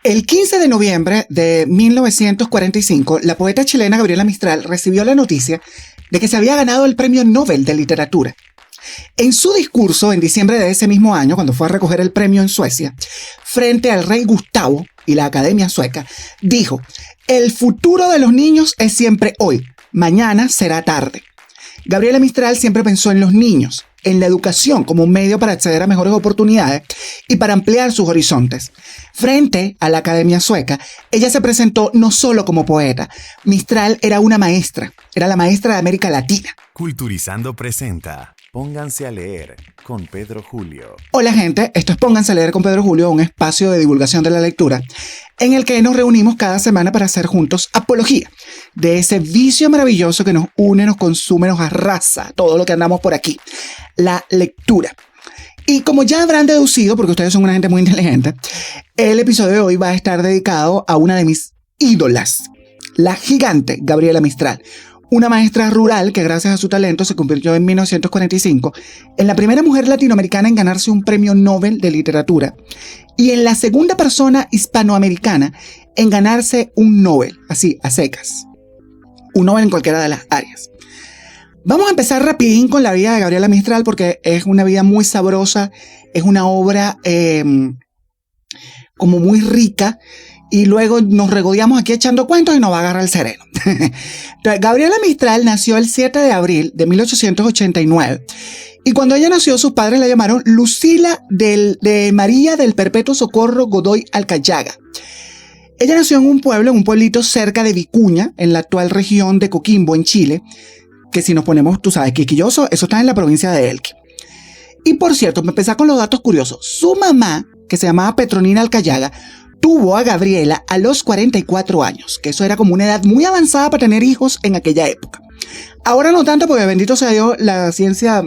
El 15 de noviembre de 1945, la poeta chilena Gabriela Mistral recibió la noticia de que se había ganado el Premio Nobel de Literatura. En su discurso en diciembre de ese mismo año, cuando fue a recoger el premio en Suecia, frente al rey Gustavo y la Academia Sueca, dijo: "El futuro de los niños es siempre hoy, mañana será tarde". Gabriela Mistral siempre pensó en los niños, en la educación como un medio para acceder a mejores oportunidades y para ampliar sus horizontes. Frente a la Academia Sueca, ella se presentó no solo como poeta. Mistral era una maestra, era la maestra de América Latina. Culturizando presenta Pónganse a leer con Pedro Julio. Hola gente, esto es Pónganse a leer con Pedro Julio, un espacio de divulgación de la lectura en el que nos reunimos cada semana para hacer juntos apología de ese vicio maravilloso que nos une, nos consume, nos arrasa todo lo que andamos por aquí, la lectura. Y como ya habrán deducido, porque ustedes son una gente muy inteligente, el episodio de hoy va a estar dedicado a una de mis ídolas, la gigante Gabriela Mistral. Una maestra rural que gracias a su talento se convirtió en 1945 en la primera mujer latinoamericana en ganarse un premio Nobel de literatura y en la segunda persona hispanoamericana en ganarse un Nobel, así, a secas. Un Nobel en cualquiera de las áreas. Vamos a empezar rapidín con la vida de Gabriela Mistral porque es una vida muy sabrosa, es una obra como muy rica. Y luego nos regodeamos aquí echando cuentos y nos va a agarrar el sereno. Entonces, Gabriela Mistral nació el 7 de abril de 1889. Y cuando ella nació, sus padres la llamaron Lucila de María del Perpetuo Socorro Godoy Alcayaga. Ella nació en un pueblito cerca de Vicuña, en la actual región de Coquimbo, en Chile. Que si nos ponemos, tú sabes, quisquilloso, eso está en la provincia de Elqui. Y por cierto, me empecé con los datos curiosos. Su mamá, que se llamaba Petronila Alcayaga, tuvo a Gabriela a los 44 años, que eso era como una edad muy avanzada para tener hijos en aquella época. Ahora no tanto, porque bendito sea Dios, la ciencia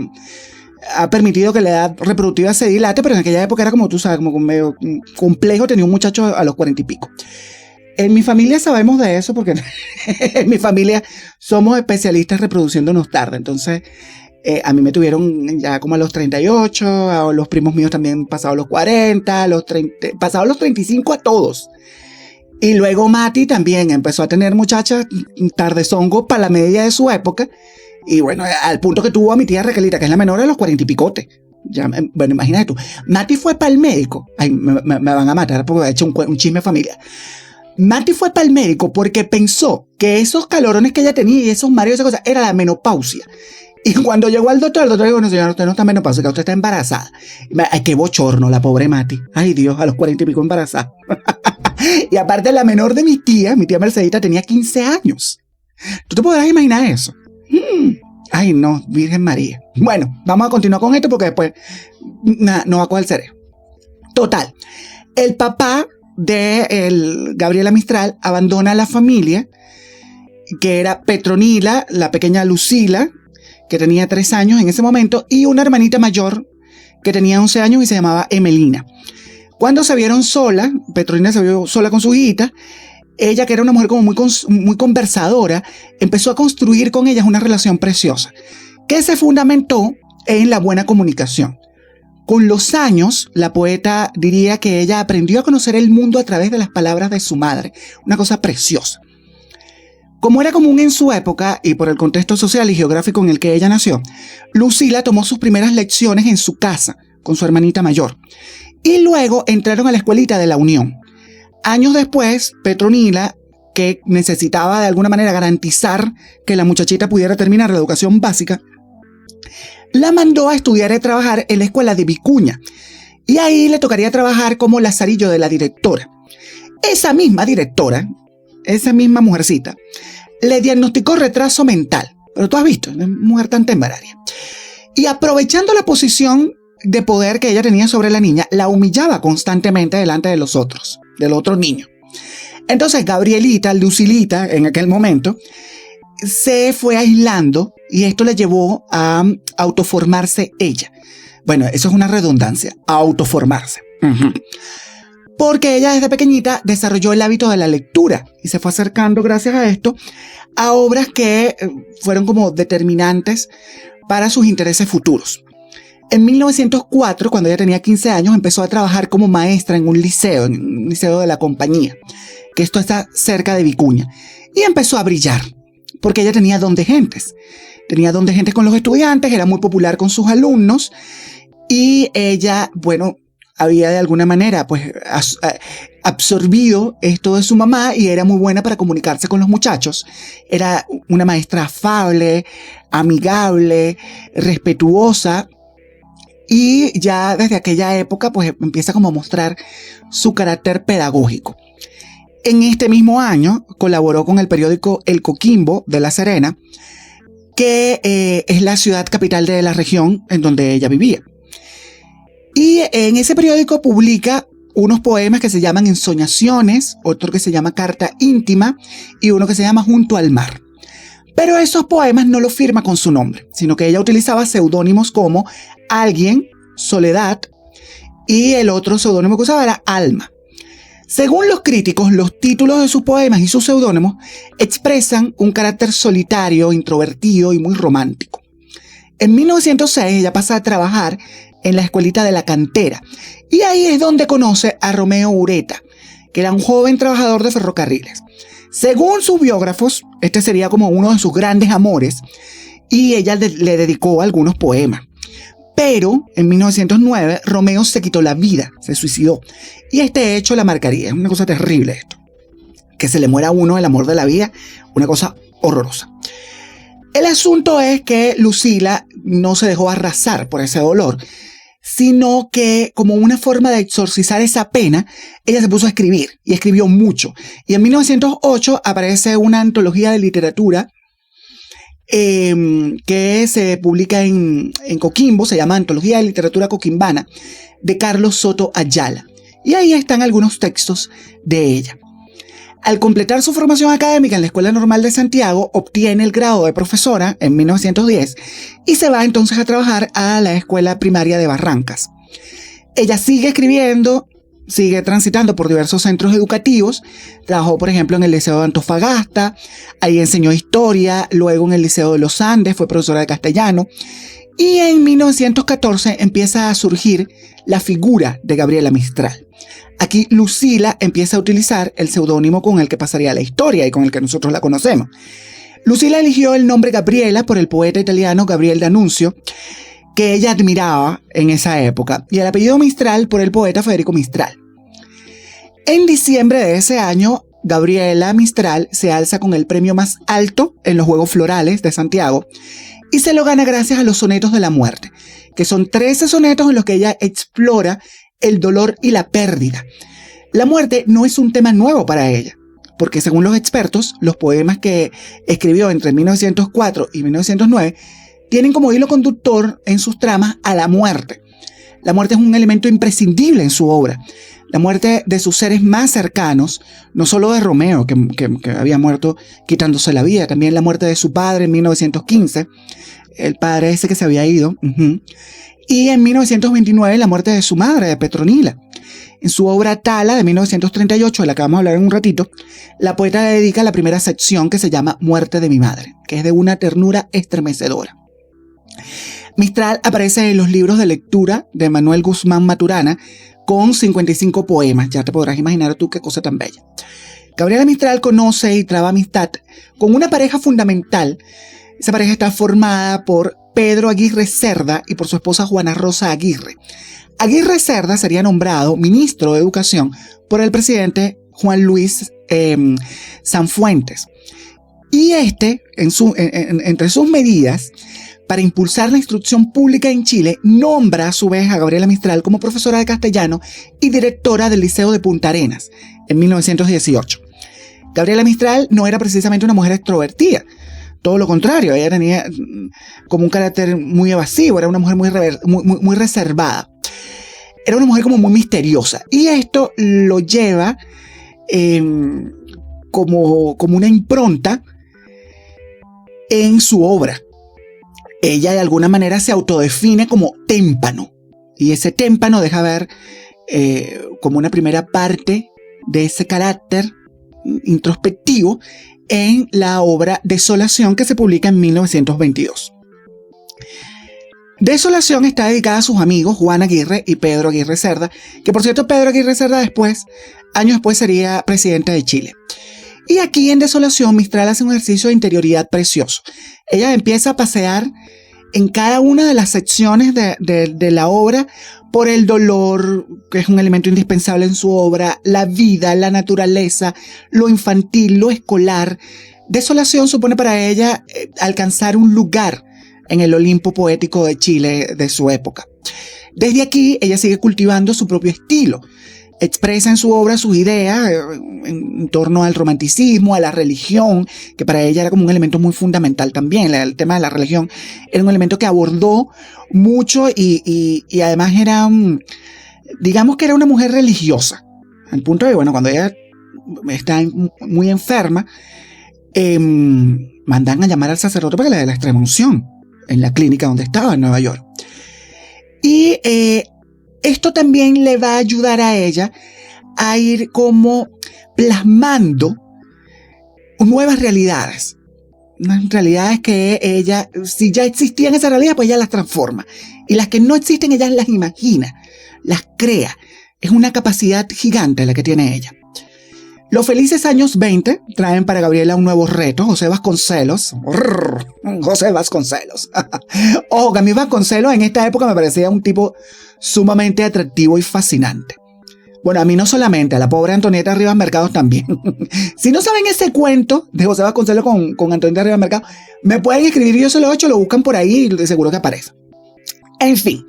ha permitido que la edad reproductiva se dilate, pero en aquella época era como tú sabes, como medio complejo tener un muchacho a los 40 y pico. En mi familia sabemos de eso, porque en mi familia somos especialistas reproduciéndonos tarde, entonces a mí me tuvieron ya como a los 38, a los primos míos también pasados los 40, pasados los 35 a todos. Y luego Mati también empezó a tener muchachas tardezongo para la media de su época. Y bueno, al punto que tuvo a mi tía Raquelita, que es la menor de los 40 y picote. Ya, bueno, imagínate tú. Mati fue para el médico. Ay, me van a matar porque he hecho un chisme familiar. Mati fue para el médico porque pensó que esos calorones que ella tenía y esos mareos y esas cosas era la menopausia. Y cuando llegó al doctor, el doctor dijo: "No, señora, usted no está menopáusica, usted está embarazada". Ay, qué bochorno, la pobre Mati. Ay, Dios, a los 40 y pico embarazada. Y aparte, la menor de mi tía Mercedita, tenía 15 años. ¿Tú te podrás imaginar eso? Ay, no, Virgen María. Bueno, vamos a continuar con esto porque después no va a coger el cerebro. Total, el papá de Gabriela Mistral abandona la familia, que era Petronila, la pequeña Lucila, que tenía 3 años en ese momento, y una hermanita mayor que tenía 11 años y se llamaba Emelina. Cuando se vieron sola, Petronila se vio sola con su hijita, ella, que era una mujer como muy conversadora, empezó a construir con ellas una relación preciosa, que se fundamentó en la buena comunicación. Con los años, la poeta diría que ella aprendió a conocer el mundo a través de las palabras de su madre, una cosa preciosa. Como era común en su época y por el contexto social y geográfico en el que ella nació, Lucila tomó sus primeras lecciones en su casa con su hermanita mayor y luego entraron a la escuelita de la Unión. Años después, Petronila, que necesitaba de alguna manera garantizar que la muchachita pudiera terminar la educación básica, la mandó a estudiar y trabajar en la escuela de Vicuña y ahí le tocaría trabajar como lazarillo de la directora. Esa misma directora, esa misma mujercita, le diagnosticó retraso mental. Pero tú has visto, una mujer tan temeraria. Y aprovechando la posición de poder que ella tenía sobre la niña, la humillaba constantemente delante de los otros, del otro niño. Entonces Gabrielita, Lucilita, en aquel momento, se fue aislando y esto le llevó a autoformarse ella. Bueno, eso es una redundancia, autoformarse. Porque ella desde pequeñita desarrolló el hábito de la lectura y se fue acercando gracias a esto a obras que fueron como determinantes para sus intereses futuros. En 1904, cuando ella tenía 15 años, empezó a trabajar como maestra en un liceo de la compañía, que esto está cerca de Vicuña, y empezó a brillar, porque ella tenía don de gentes. Tenía don de gentes con los estudiantes, era muy popular con sus alumnos, y ella, bueno, había de alguna manera pues absorbido esto de su mamá y era muy buena para comunicarse con los muchachos. Era una maestra afable, amigable, respetuosa, y ya desde aquella época pues empieza como a mostrar su carácter pedagógico. En este mismo año colaboró con el periódico El Coquimbo de La Serena, que es la ciudad capital de la región en donde ella vivía. Y en ese periódico publica unos poemas que se llaman Ensoñaciones, otro que se llama Carta Íntima y uno que se llama Junto al Mar. Pero esos poemas no los firma con su nombre, sino que ella utilizaba seudónimos como Alguien, Soledad, y el otro seudónimo que usaba era Alma. Según los críticos, los títulos de sus poemas y sus seudónimos expresan un carácter solitario, introvertido y muy romántico. En 1906 ella pasa a trabajar en la escuelita de La Cantera, y ahí es donde conoce a Romeo Ureta, que era un joven trabajador de ferrocarriles. Según sus biógrafos, este sería como uno de sus grandes amores, y ella le dedicó algunos poemas. Pero en 1909 Romeo se quitó la vida, se suicidó, y este hecho la marcaría. Es una cosa terrible esto, que se le muera a uno el amor de la vida, una cosa horrorosa. El asunto es que Lucila no se dejó arrasar por ese dolor, sino que como una forma de exorcizar esa pena, ella se puso a escribir, y escribió mucho. Y en 1908 aparece una antología de literatura que se publica en Coquimbo, se llama Antología de Literatura Coquimbana, de Carlos Soto Ayala. Y ahí están algunos textos de ella. Al completar su formación académica en la Escuela Normal de Santiago, obtiene el grado de profesora en 1910 y se va entonces a trabajar a la Escuela Primaria de Barrancas. Ella sigue escribiendo, sigue transitando por diversos centros educativos. Trabajó, por ejemplo, en el Liceo de Antofagasta, ahí enseñó historia, luego en el Liceo de los Andes, fue profesora de castellano, y en 1914 empieza a surgir la figura de Gabriela Mistral. Aquí Lucila empieza a utilizar el seudónimo con el que pasaría a la historia y con el que nosotros la conocemos. Lucila eligió el nombre Gabriela por el poeta italiano Gabriel D'Annunzio, que ella admiraba en esa época, y el apellido Mistral por el poeta Federico Mistral. En diciembre de ese año, Gabriela Mistral se alza con el premio más alto en los Juegos Florales de Santiago y se lo gana gracias a los sonetos de la muerte, que son 13 sonetos en los que ella explora el dolor y la pérdida. La muerte no es un tema nuevo para ella, porque según los expertos, los poemas que escribió entre 1904 y 1909 tienen como hilo conductor en sus tramas a la muerte. La muerte es un elemento imprescindible en su obra. La muerte de sus seres más cercanos, no solo de Romeo, que había muerto quitándose la vida, también la muerte de su padre en 1915, el padre ese que se había ido, y en 1929 la muerte de su madre, de Petronila. En su obra Tala, de 1938, de la que vamos a hablar en un ratito, la poeta le dedica la primera sección que se llama Muerte de mi madre, que es de una ternura estremecedora. Mistral aparece en los libros de lectura de Manuel Guzmán Maturana con 55 poemas. Ya te podrás imaginar tú qué cosa tan bella. Gabriela Mistral conoce y traba amistad con una pareja fundamental. Esa pareja está formada por Pedro Aguirre Cerda y por su esposa Juana Rosa Aguirre. Aguirre Cerda sería nombrado ministro de Educación por el presidente Juan Luis Sanfuentes. Y entre sus medidas, para impulsar la instrucción pública en Chile, nombra a su vez a Gabriela Mistral como profesora de castellano y directora del Liceo de Punta Arenas en 1918. Gabriela Mistral no era precisamente una mujer extrovertida, todo lo contrario, ella tenía como un carácter muy evasivo, era una mujer muy reservada. Era una mujer como muy misteriosa, y esto lo lleva como una impronta en su obra. Ella de alguna manera se autodefine como témpano, y ese témpano deja ver como una primera parte de ese carácter introspectivo en la obra Desolación, que se publica en 1922. Desolación está dedicada a sus amigos Juan Aguirre y Pedro Aguirre Cerda, que por cierto Pedro Aguirre Cerda años después sería presidente de Chile. Y aquí en Desolación Mistral hace un ejercicio de interioridad precioso. Ella empieza a pasear en cada una de las secciones de la obra por el dolor, que es un elemento indispensable en su obra, la vida, la naturaleza, lo infantil, lo escolar. Desolación supone para ella alcanzar un lugar en el Olimpo poético de Chile de su época. Desde aquí, ella sigue cultivando su propio estilo. Expresa en su obra sus ideas en torno al romanticismo, a la religión, que para ella era como un elemento muy fundamental también. El tema de la religión era un elemento que abordó mucho y además era, digamos que era una mujer religiosa. Al punto de, bueno, cuando ella está muy enferma, mandan a llamar al sacerdote para que le dé la extrema unción en la clínica donde estaba en Nueva York. Y esto también le va a ayudar a ella a ir como plasmando nuevas realidades. Unas realidades que ella, si ya existían esas realidades, pues ella las transforma. Y las que no existen, ella las imagina, las crea. Es una capacidad gigante la que tiene ella. Los felices años 20 traen para Gabriela un nuevo reto. José Vasconcelos. Ojo, que a mí Vasconcelos en esta época me parecía un tipo sumamente atractivo y fascinante. Bueno, a mí no solamente, a la pobre Antonieta Rivas Mercados también. Si no saben ese cuento de José Vasconcelos con Antonieta Rivas Mercados, me pueden escribir, yo se lo he hecho, lo buscan por ahí y de seguro que aparece. En fin,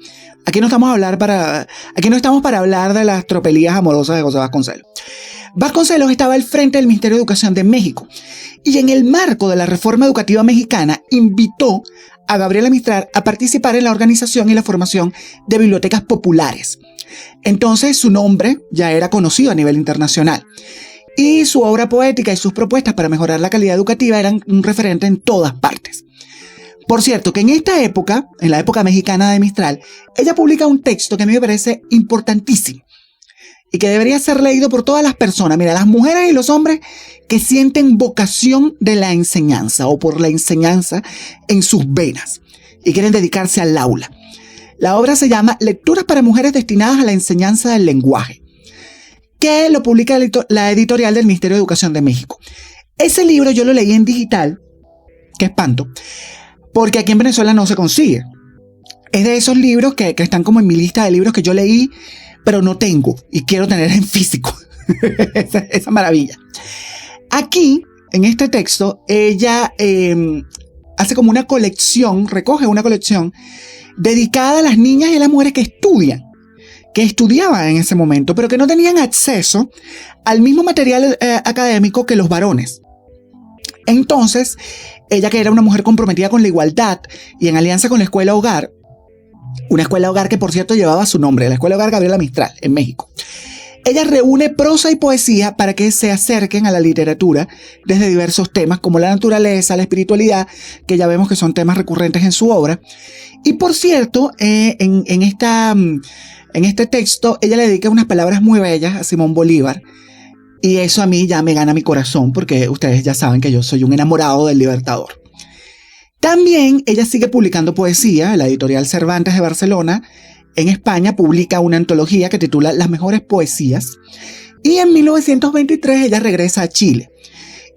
aquí no estamos para hablar de las tropelías amorosas de José Vasconcelos. Vasconcelos estaba al frente del Ministerio de Educación de México y en el marco de la reforma educativa mexicana invitó a Gabriela Mistral a participar en la organización y la formación de bibliotecas populares. Entonces su nombre ya era conocido a nivel internacional y su obra poética y sus propuestas para mejorar la calidad educativa eran un referente en todas partes. Por cierto, que en esta época, en la época mexicana de Mistral, ella publica un texto que a mí me parece importantísimo y que debería ser leído por todas las personas, mira, las mujeres y los hombres que sienten vocación de la enseñanza o por la enseñanza en sus venas y quieren dedicarse al aula. La obra se llama Lecturas para mujeres destinadas a la enseñanza del lenguaje, que lo publica la editorial del Ministerio de Educación de México. Ese libro yo lo leí en digital, qué espanto, porque aquí en Venezuela no se consigue. Es de esos libros que están como en mi lista de libros que yo leí, pero no tengo y quiero tener en físico. esa maravilla. Aquí, en este texto, ella hace como una colección, recoge una colección dedicada a las niñas y a las mujeres que estudiaban en ese momento, pero que no tenían acceso al mismo material académico que los varones. Entonces, ella, que era una mujer comprometida con la igualdad y en alianza con la Escuela Hogar, una escuela hogar que por cierto llevaba su nombre, la Escuela Hogar Gabriela Mistral, en México. Ella reúne prosa y poesía para que se acerquen a la literatura desde diversos temas como la naturaleza, la espiritualidad, que ya vemos que son temas recurrentes en su obra. Y por cierto, en este texto, ella le dedica unas palabras muy bellas a Simón Bolívar. Y eso a mí ya me gana mi corazón, porque ustedes ya saben que yo soy un enamorado del Libertador. También ella sigue publicando poesía. La editorial Cervantes de Barcelona, en España, publica una antología que titula Las mejores poesías. Y en 1923 ella regresa a Chile.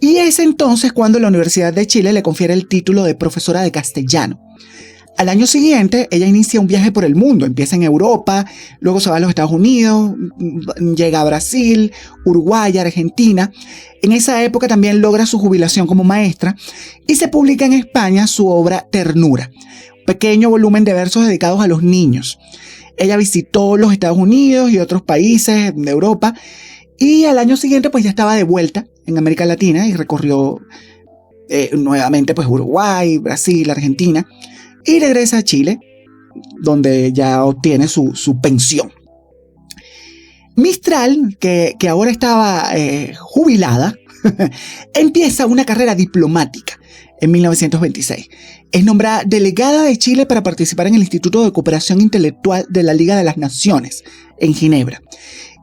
Y es entonces cuando la Universidad de Chile le confiere el título de profesora de castellano. Al año siguiente, ella inicia un viaje por el mundo. Empieza en Europa, luego se va a los Estados Unidos, llega a Brasil, Uruguay, Argentina. En esa época también logra su jubilación como maestra y se publica en España su obra Ternura, un pequeño volumen de versos dedicados a los niños. Ella visitó los Estados Unidos y otros países de Europa y al año siguiente pues ya estaba de vuelta en América Latina y recorrió nuevamente pues Uruguay, Brasil, Argentina. Y regresa a Chile, donde ya obtiene su pensión. Mistral, que ahora estaba jubilada, empieza una carrera diplomática en 1926. Es nombrada delegada de Chile para participar en el Instituto de Cooperación Intelectual de la Liga de las Naciones, en Ginebra.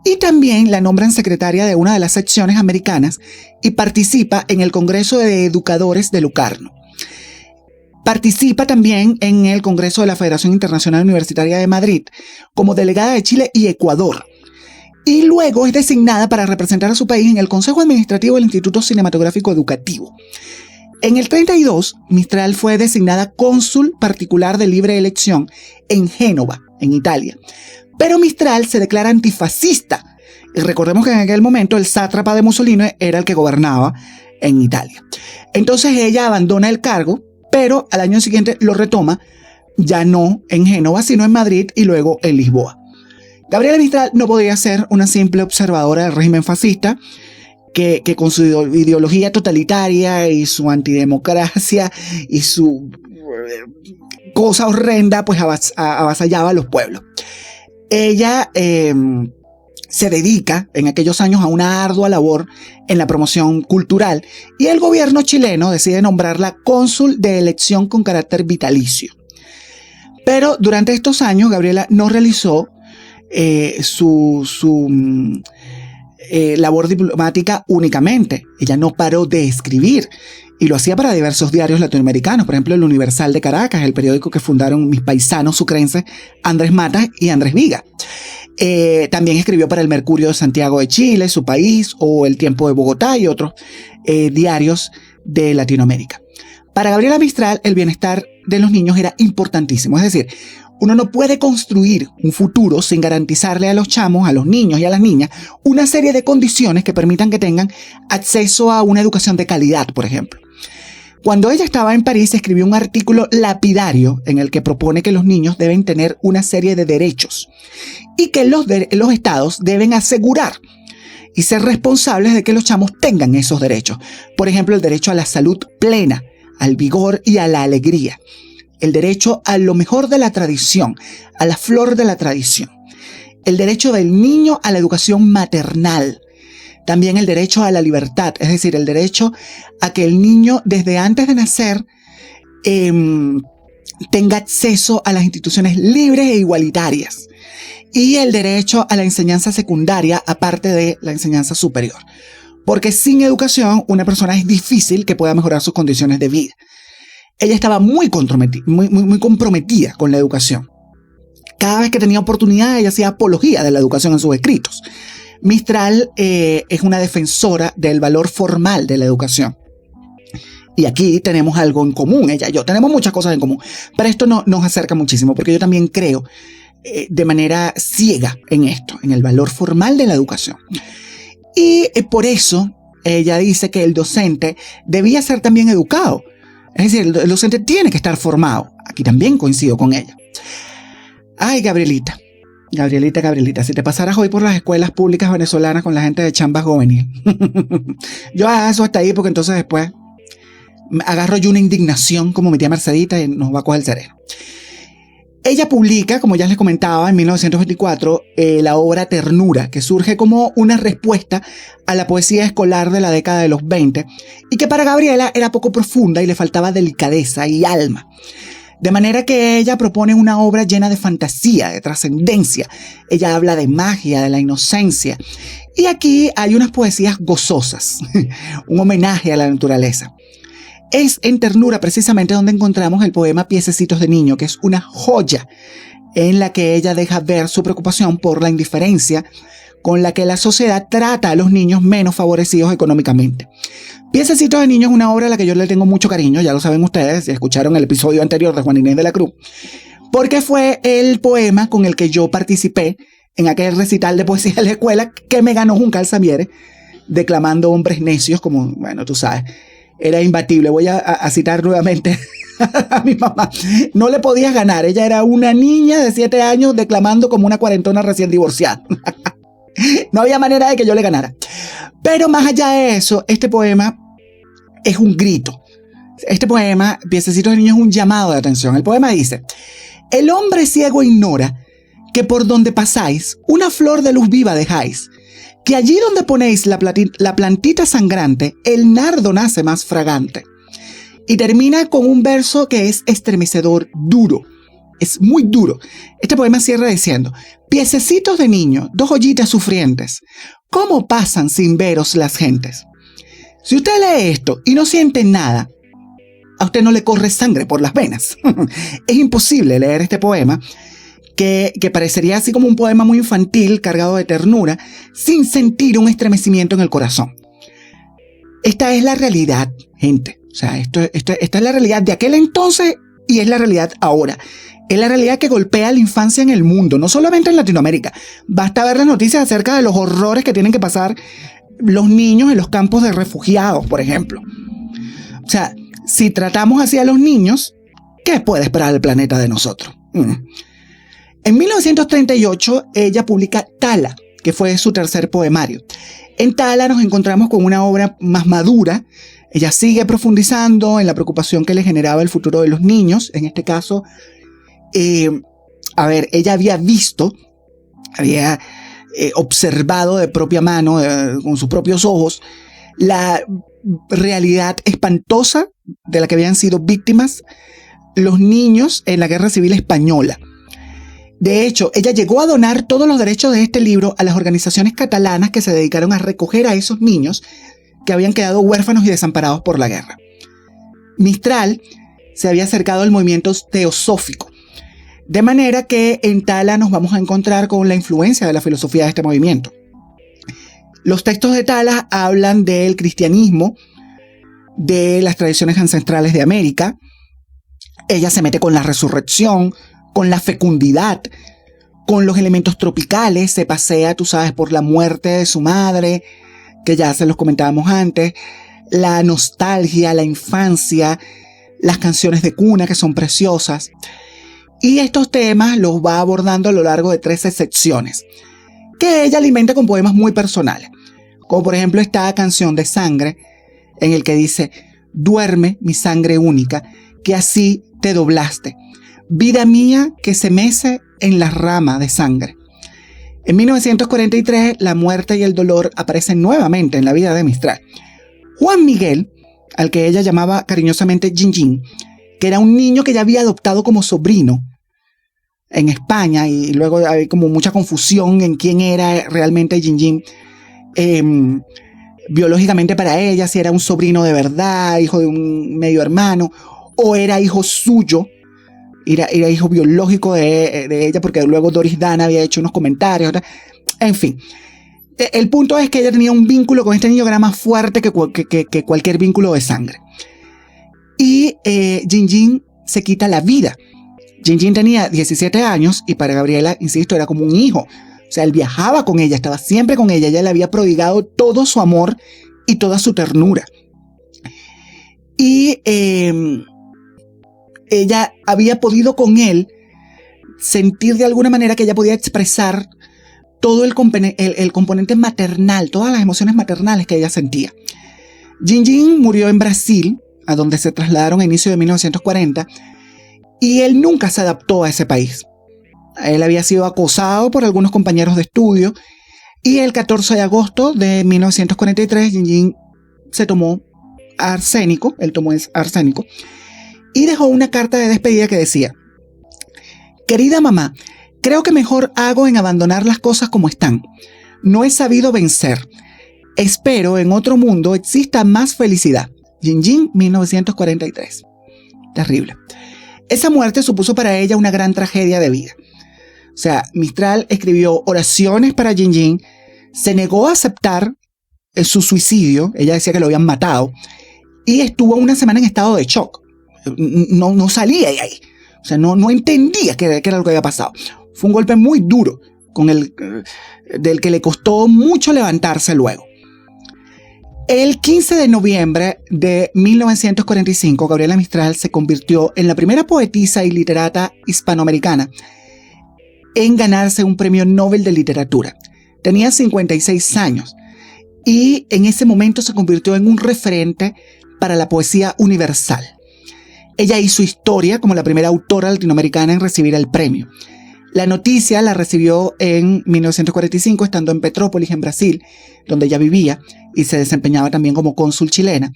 Y también la nombran secretaria de una de las secciones americanas y participa en el Congreso de Educadores de Locarno. Participa también en el Congreso de la Federación Internacional Universitaria de Madrid como delegada de Chile y Ecuador. Y luego es designada para representar a su país en el Consejo Administrativo del Instituto Cinematográfico Educativo. En el 32, Mistral fue designada cónsul particular de libre elección en Génova, en Italia. Pero Mistral se declara antifascista. Y recordemos que en aquel momento el sátrapa de Mussolini era el que gobernaba en Italia. Entonces ella abandona el cargo, pero al año siguiente lo retoma, ya no en Génova, sino en Madrid y luego en Lisboa. Gabriela Mistral no podía ser una simple observadora del régimen fascista, que con su ideología totalitaria y su antidemocracia y su cosa horrenda, pues avasallaba a los pueblos. Ella se dedica en aquellos años a una ardua labor en la promoción cultural y el gobierno chileno decide nombrarla cónsul de elección con carácter vitalicio. Pero durante estos años Gabriela no realizó su labor diplomática únicamente. Ella no paró de escribir y lo hacía para diversos diarios latinoamericanos, por ejemplo el Universal de Caracas, el periódico que fundaron mis paisanos sucrenses Andrés Matas y Andrés Viga. También escribió para el Mercurio de Santiago de Chile, Su País, o El Tiempo de Bogotá y otros diarios de Latinoamérica. Para Gabriela Mistral, el bienestar de los niños era importantísimo. Es decir, uno no puede construir un futuro sin garantizarle a los chamos, a los niños y a las niñas, una serie de condiciones que permitan que tengan acceso a una educación de calidad, por ejemplo. Cuando ella estaba en París, escribió un artículo lapidario en el que propone que los niños deben tener una serie de derechos y que los estados deben asegurar y ser responsables de que los chamos tengan esos derechos. Por ejemplo, el derecho a la salud plena, al vigor y a la alegría. El derecho a lo mejor de la tradición, a la flor de la tradición. El derecho del niño a la educación maternal. También el derecho a la libertad, es decir, el derecho a que el niño desde antes de nacer tenga acceso a las instituciones libres e igualitarias. Y el derecho a la enseñanza secundaria, aparte de la enseñanza superior. Porque sin educación, una persona es difícil que pueda mejorar sus condiciones de vida. Ella estaba muy comprometida con la educación. Cada vez que tenía oportunidad, ella hacía apología de la educación en sus escritos. Mistral es una defensora del valor formal de la educación. Y aquí tenemos algo en común, ella y yo. Tenemos muchas cosas en común. Pero esto nos acerca muchísimo, porque yo también creo de manera ciega en esto, en el valor formal de la educación. Y por eso ella dice que el docente debía ser también educado. Es decir, el docente tiene que estar formado. Aquí también coincido con ella. Ay, Gabrielita, si te pasaras hoy por las escuelas públicas venezolanas con la gente de chamba juvenil. Yo hago eso hasta ahí porque entonces después agarro yo una indignación como mi tía Mercedita y nos va a coger el sereno. Ella publica, como ya les comentaba, en 1924, la obra Ternura, que surge como una respuesta a la poesía escolar de la década de los 20 y que para Gabriela era poco profunda y le faltaba delicadeza y alma. De manera que ella propone una obra llena de fantasía, de trascendencia. Ella habla de magia, de la inocencia. Y aquí hay unas poesías gozosas, un homenaje a la naturaleza. Es en Ternura precisamente donde encontramos el poema Piececitos de Niño, que es una joya en la que ella deja ver su preocupación por la indiferencia con la que la sociedad trata a los niños menos favorecidos económicamente. Piececitos de Niño es una obra a la que yo le tengo mucho cariño, ya lo saben ustedes, si escucharon el episodio anterior de Juan Inés de la Cruz, porque fue el poema con el que yo participé en aquel recital de poesía de la escuela que me ganó Juncal Alzamiere, declamando hombres necios, como, bueno, tú sabes, era imbatible. Voy a citar nuevamente a mi mamá. No le podías ganar, ella era una niña de 7 años declamando como una cuarentona recién divorciada. No había manera de que yo le ganara. Pero más allá de eso, este poema es un grito. Este poema, Piececitos de Niño, es un llamado de atención. El poema dice: el hombre ciego ignora que por donde pasáis una flor de luz viva dejáis, que allí donde ponéis la plantita sangrante, el nardo nace más fragante. Y termina con un verso que es estremecedor, duro. Es muy duro. Este poema cierra diciendo: piececitos de niño, 2 ollitas sufrientes, ¿cómo pasan sin veros las gentes? Si usted lee esto y no siente nada, a usted no le corre sangre por las venas. Es imposible leer este poema, que parecería así como un poema muy infantil, cargado de ternura, sin sentir un estremecimiento en el corazón. Esta es la realidad, gente. O sea, esta es la realidad de aquel entonces y es la realidad ahora. Es la realidad que golpea a la infancia en el mundo, no solamente en Latinoamérica. Basta ver las noticias acerca de los horrores que tienen que pasar los niños en los campos de refugiados, por ejemplo. O sea, si tratamos así a los niños, ¿qué puede esperar el planeta de nosotros? En 1938, ella publica Tala, que fue su tercer poemario. En Tala nos encontramos con una obra más madura. Ella sigue profundizando en la preocupación que le generaba el futuro de los niños. En este caso, ella había observado de propia mano, con sus propios ojos, la realidad espantosa de la que habían sido víctimas los niños en la Guerra Civil Española. De hecho, ella llegó a donar todos los derechos de este libro a las organizaciones catalanas que se dedicaron a recoger a esos niños que habían quedado huérfanos y desamparados por la guerra. Mistral se había acercado al movimiento teosófico, de manera que en Tala nos vamos a encontrar con la influencia de la filosofía de este movimiento. Los textos de Tala hablan del cristianismo, de las tradiciones ancestrales de América. Ella se mete con la resurrección, con la fecundidad, con los elementos tropicales. Se pasea, tú sabes, por la muerte de su madre, que ya se los comentábamos antes, la nostalgia, la infancia, las canciones de cuna que son preciosas. Y estos temas los va abordando a lo largo de 13 secciones, que ella alimenta con poemas muy personales. Como por ejemplo esta Canción de Sangre, en el que dice: duerme mi sangre única, que así te doblaste. Vida mía que se mece en la rama de sangre. En 1943, la muerte y el dolor aparecen nuevamente en la vida de Mistral. Juan Miguel, al que ella llamaba cariñosamente Jin Jin, que era un niño que ella había adoptado como sobrino en España, y luego hay como mucha confusión en quién era realmente Jin Jin biológicamente para ella, si era un sobrino de verdad, hijo de un medio hermano, o era hijo suyo, era hijo biológico de ella, porque luego Doris Dana había hecho unos comentarios. En fin, el punto es que ella tenía un vínculo con este niño que era más fuerte que cualquier vínculo de sangre. Y Jin Jin se quita la vida. Jin Jin tenía 17 años y para Gabriela, insisto, era como un hijo. O sea, él viajaba con ella, estaba siempre con ella. Ella le había prodigado todo su amor y toda su ternura. Y ella había podido con él sentir de alguna manera que ella podía expresar todo el componente maternal, todas las emociones maternales que ella sentía. Jin Jin murió en Brasil, a donde se trasladaron a inicio de 1940, y él nunca se adaptó a ese país. Él había sido acosado por algunos compañeros de estudio, y el 14 de agosto de 1943 Jin Jin se tomó arsénico, y dejó una carta de despedida que decía: querida mamá, creo que mejor hago en abandonar las cosas como están. No he sabido vencer. Espero en otro mundo exista más felicidad. Jin Jin, 1943. Terrible. Esa muerte supuso para ella una gran tragedia de vida. O sea, Mistral escribió oraciones para Jin Jin, se negó a aceptar su suicidio, ella decía que lo habían matado, y estuvo una semana en estado de shock. No salía de ahí. O sea, no entendía qué era lo que había pasado. Fue un golpe muy duro, del que le costó mucho levantarse luego. El 15 de noviembre de 1945, Gabriela Mistral se convirtió en la primera poetisa y literata hispanoamericana en ganarse un premio Nobel de Literatura. Tenía 56 años y en ese momento se convirtió en un referente para la poesía universal. Ella hizo historia como la primera autora latinoamericana en recibir el premio. La noticia la recibió en 1945, estando en Petrópolis, en Brasil, donde ella vivía y se desempeñaba también como cónsul chilena.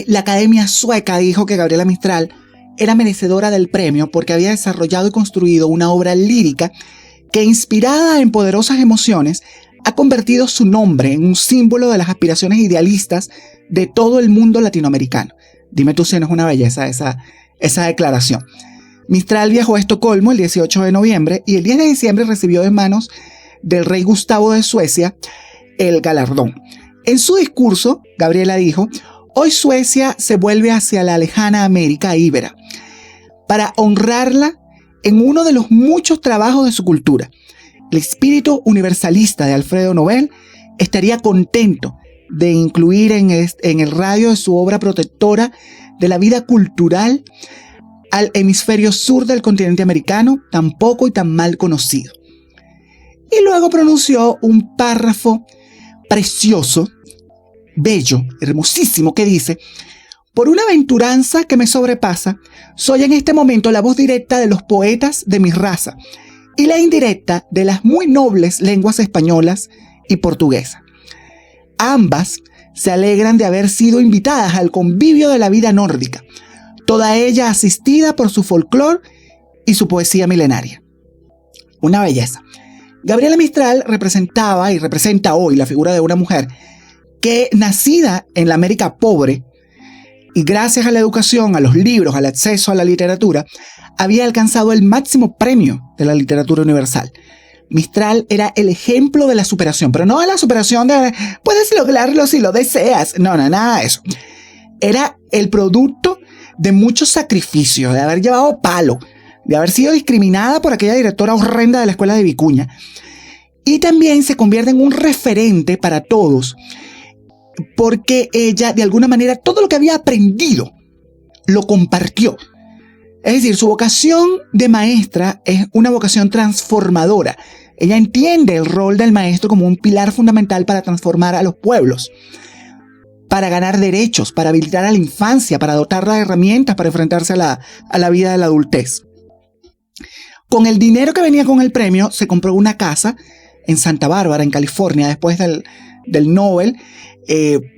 La Academia Sueca dijo que Gabriela Mistral era merecedora del premio porque había desarrollado y construido una obra lírica que, inspirada en poderosas emociones, ha convertido su nombre en un símbolo de las aspiraciones idealistas de todo el mundo latinoamericano. Dime tú si no es una belleza esa declaración. Mistral viajó a Estocolmo el 18 de noviembre y el 10 de diciembre recibió de manos del rey Gustavo de Suecia el galardón. En su discurso, Gabriela dijo: hoy Suecia se vuelve hacia la lejana América íbera para honrarla en uno de los muchos trabajos de su cultura. El espíritu universalista de Alfredo Nobel estaría contento de incluir en el radio de su obra protectora de la vida cultural al hemisferio sur del continente americano, tan poco y tan mal conocido. Y luego pronunció un párrafo precioso, bello, hermosísimo, que dice: por una aventuranza que me sobrepasa, soy en este momento la voz directa de los poetas de mi raza y la indirecta de las muy nobles lenguas españolas y portuguesa. Ambas se alegran de haber sido invitadas al convivio de la vida nórdica, toda ella asistida por su folclore y su poesía milenaria. Una belleza. Gabriela Mistral representaba y representa hoy la figura de una mujer que, nacida en la América pobre y gracias a la educación, a los libros, al acceso a la literatura, había alcanzado el máximo premio de la literatura universal. Mistral era el ejemplo de la superación, pero no de la superación de puedes lograrlo si lo deseas. No, nada de eso. Era el producto de muchos sacrificios, de haber llevado palo, de haber sido discriminada por aquella directora horrenda de la escuela de Vicuña. Y también se convierte en un referente para todos, porque ella, de alguna manera, todo lo que había aprendido, lo compartió. Es decir, su vocación de maestra es una vocación transformadora. Ella entiende el rol del maestro como un pilar fundamental para transformar a los pueblos, para ganar derechos, para habilitar a la infancia, para dotarla de herramientas para enfrentarse a la vida de la adultez. Con el dinero que venía con el premio, se compró una casa en Santa Bárbara, en California, después del Nobel.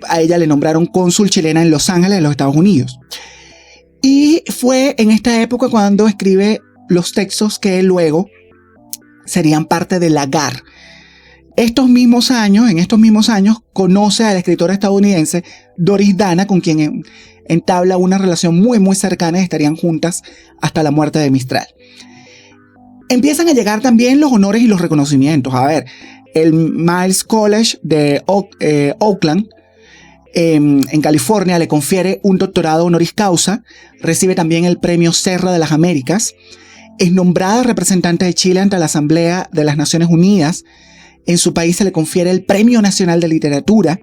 A ella le nombraron cónsul chilena en Los Ángeles, en los Estados Unidos. Y fue en esta época cuando escribe los textos que luego serían parte de Lagar. En estos mismos años, conoce a la escritora estadounidense Doris Dana, con quien entabla una relación muy, muy cercana y estarían juntas hasta la muerte de Mistral. Empiezan a llegar también los honores y los reconocimientos. A ver, el Miles College de Oakland, en California, le confiere un doctorado honoris causa. Recibe también el premio Serra de las Américas. Es nombrada representante de Chile ante la Asamblea de las Naciones Unidas. En su país se le confiere el Premio Nacional de Literatura.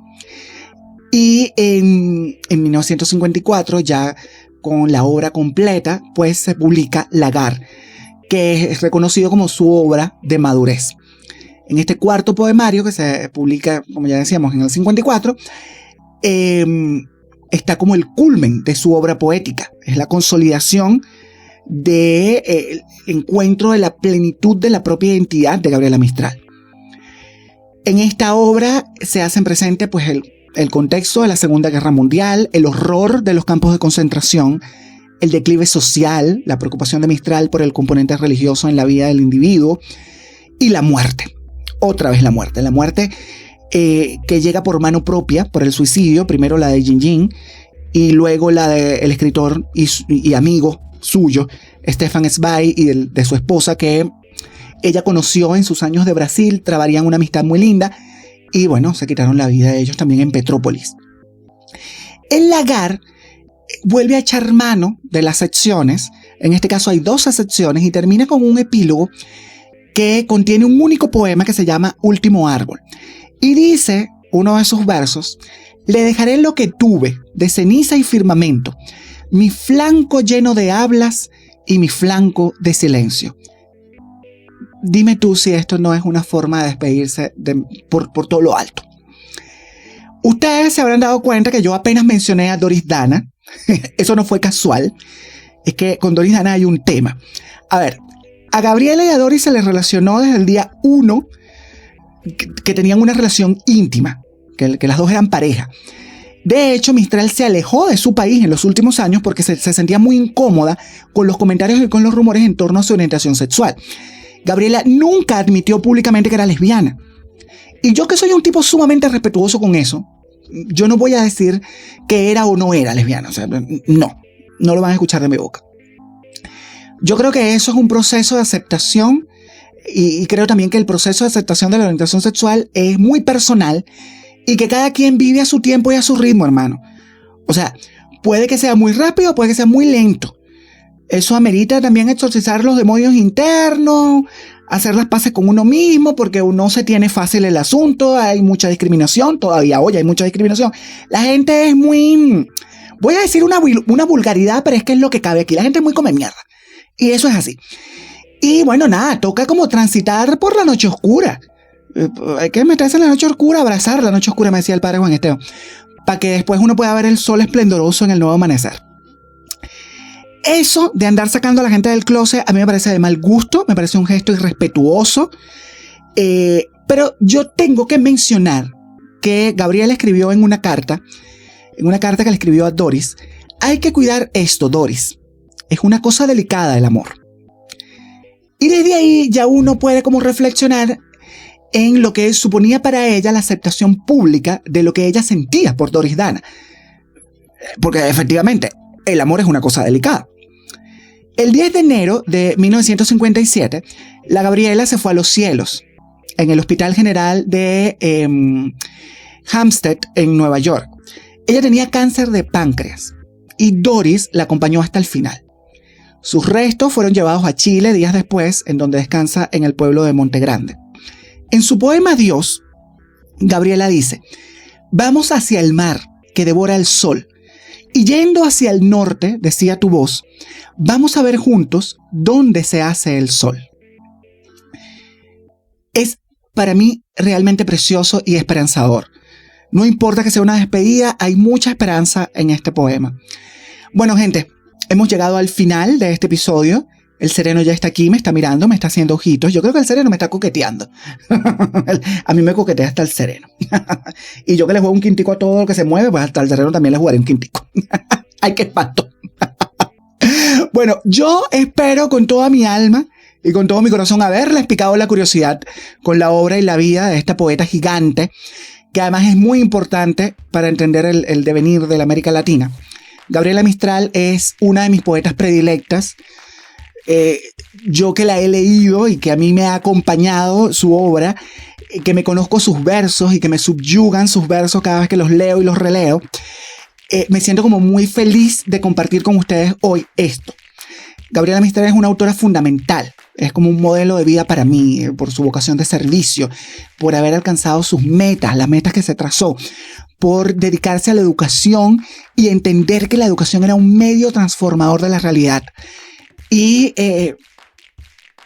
Y en 1954, ya con la obra completa, pues se publica Lagar, que es reconocido como su obra de madurez. En este cuarto poemario, que se publica, como ya decíamos, en el 54, está como el culmen de su obra poética. Es la consolidación del encuentro de la plenitud de la propia identidad de Gabriela Mistral. En esta obra se hacen presente pues, el contexto de la Segunda Guerra Mundial, el horror de los campos de concentración, el declive social, la preocupación de Mistral por el componente religioso en la vida del individuo y la muerte. Otra vez la muerte que llega por mano propia, por el suicidio, primero la de Gingin y luego la del escritor y amigo suyo, Stefan Zweig, y de su esposa, que ella conoció en sus años de Brasil, trabarían una amistad muy linda y bueno, se quitaron la vida de ellos también en Petrópolis. El Lagar vuelve a echar mano de las secciones, en este caso hay 12 secciones, y termina con un epílogo que contiene un único poema que se llama Último Árbol. Y dice uno de sus versos: le dejaré lo que tuve de ceniza y firmamento, mi flanco lleno de hablas y mi flanco de silencio. Dime tú si esto no es una forma de despedirse por todo lo alto. Ustedes se habrán dado cuenta que yo apenas mencioné a Doris Dana. Eso no fue casual. Es que con Doris Dana hay un tema. A ver, a Gabriela y a Doris se les relacionó desde el día 1 que tenían una relación íntima, que las dos eran pareja. De hecho, Mistral se alejó de su país en los últimos años porque se sentía muy incómoda con los comentarios y con los rumores en torno a su orientación sexual. Gabriela nunca admitió públicamente que era lesbiana. Y yo, que soy un tipo sumamente respetuoso con eso, yo no voy a decir que era o no era lesbiana. O sea, no lo van a escuchar de mi boca. Yo creo que eso es un proceso de aceptación y creo también que el proceso de aceptación de la orientación sexual es muy personal y que cada quien vive a su tiempo y a su ritmo, hermano. O sea, puede que sea muy rápido, puede que sea muy lento. Eso amerita también exorcizar los demonios internos, hacer las paces con uno mismo, porque uno se tiene fácil el asunto, hay mucha discriminación, todavía hoy hay mucha discriminación. La gente es muy, voy a decir una vulgaridad, pero es que es lo que cabe aquí, la gente es muy come mierda. Y eso es así. Y bueno, nada, toca como transitar por la noche oscura. Hay que meterse en la noche oscura, abrazar la noche oscura, me decía el padre Juan Esteban, para que después uno pueda ver el sol esplendoroso en el nuevo amanecer. Eso de andar sacando a la gente del closet a mí me parece de mal gusto, me parece un gesto irrespetuoso, pero yo tengo que mencionar que Gabriela escribió en una carta que le escribió a Doris: hay que cuidar esto, Doris, es una cosa delicada el amor. Y desde ahí ya uno puede como reflexionar en lo que suponía para ella la aceptación pública de lo que ella sentía por Doris Dana, porque efectivamente el amor es una cosa delicada. El 10 de enero de 1957, la Gabriela se fue a los cielos en el Hospital General de Hampstead, en Nueva York. Ella tenía cáncer de páncreas y Doris la acompañó hasta el final. Sus restos fueron llevados a Chile días después, en donde descansa en el pueblo de Montegrande. En su poema Dios, Gabriela dice: vamos hacia el mar que devora el sol, y yendo hacia el norte, decía tu voz, vamos a ver juntos dónde se hace el sol. Es para mí realmente precioso y esperanzador. No importa que sea una despedida, hay mucha esperanza en este poema. Bueno, gente, hemos llegado al final de este episodio. El sereno ya está aquí, me está mirando, me está haciendo ojitos. Yo creo que el sereno me está coqueteando. A mí me coquetea hasta el sereno. Y yo que le juego un quintico a todo lo que se mueve, pues hasta el sereno también le jugaré un quintico. ¡Ay, qué espanto! Bueno, yo espero con toda mi alma y con todo mi corazón haberles picado la curiosidad con la obra y la vida de esta poeta gigante, que además es muy importante para entender el devenir de la América Latina. Gabriela Mistral es una de mis poetas predilectas. Yo que la he leído y que a mí me ha acompañado su obra, que me conozco sus versos y que me subyugan sus versos cada vez que los leo y los releo, me siento como muy feliz de compartir con ustedes hoy esto. Gabriela Mistral es una autora fundamental, es como un modelo de vida para mí, por su vocación de servicio, por haber alcanzado sus metas, las metas que se trazó, por dedicarse a la educación y entender que la educación era un medio transformador de la realidad. Y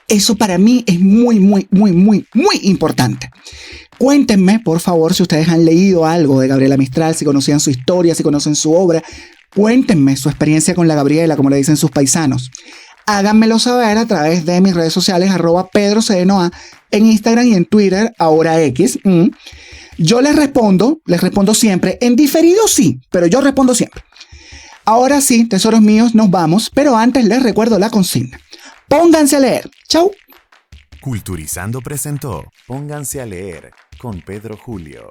eso para mí es muy, muy, muy, muy, muy importante. Cuéntenme, por favor, si ustedes han leído algo de Gabriela Mistral, si conocían su historia, si conocen su obra. Cuéntenme su experiencia con la Gabriela, como le dicen sus paisanos. Háganmelo saber a través de mis redes sociales, @PedroCDNOA, en Instagram y en Twitter, ahora X. Yo les respondo siempre. En diferido sí, pero yo respondo siempre. Ahora sí, tesoros míos, nos vamos, pero antes les recuerdo la consigna. Pónganse a leer. ¡Chau! Culturizando presentó Pónganse a leer con Pedro Julio.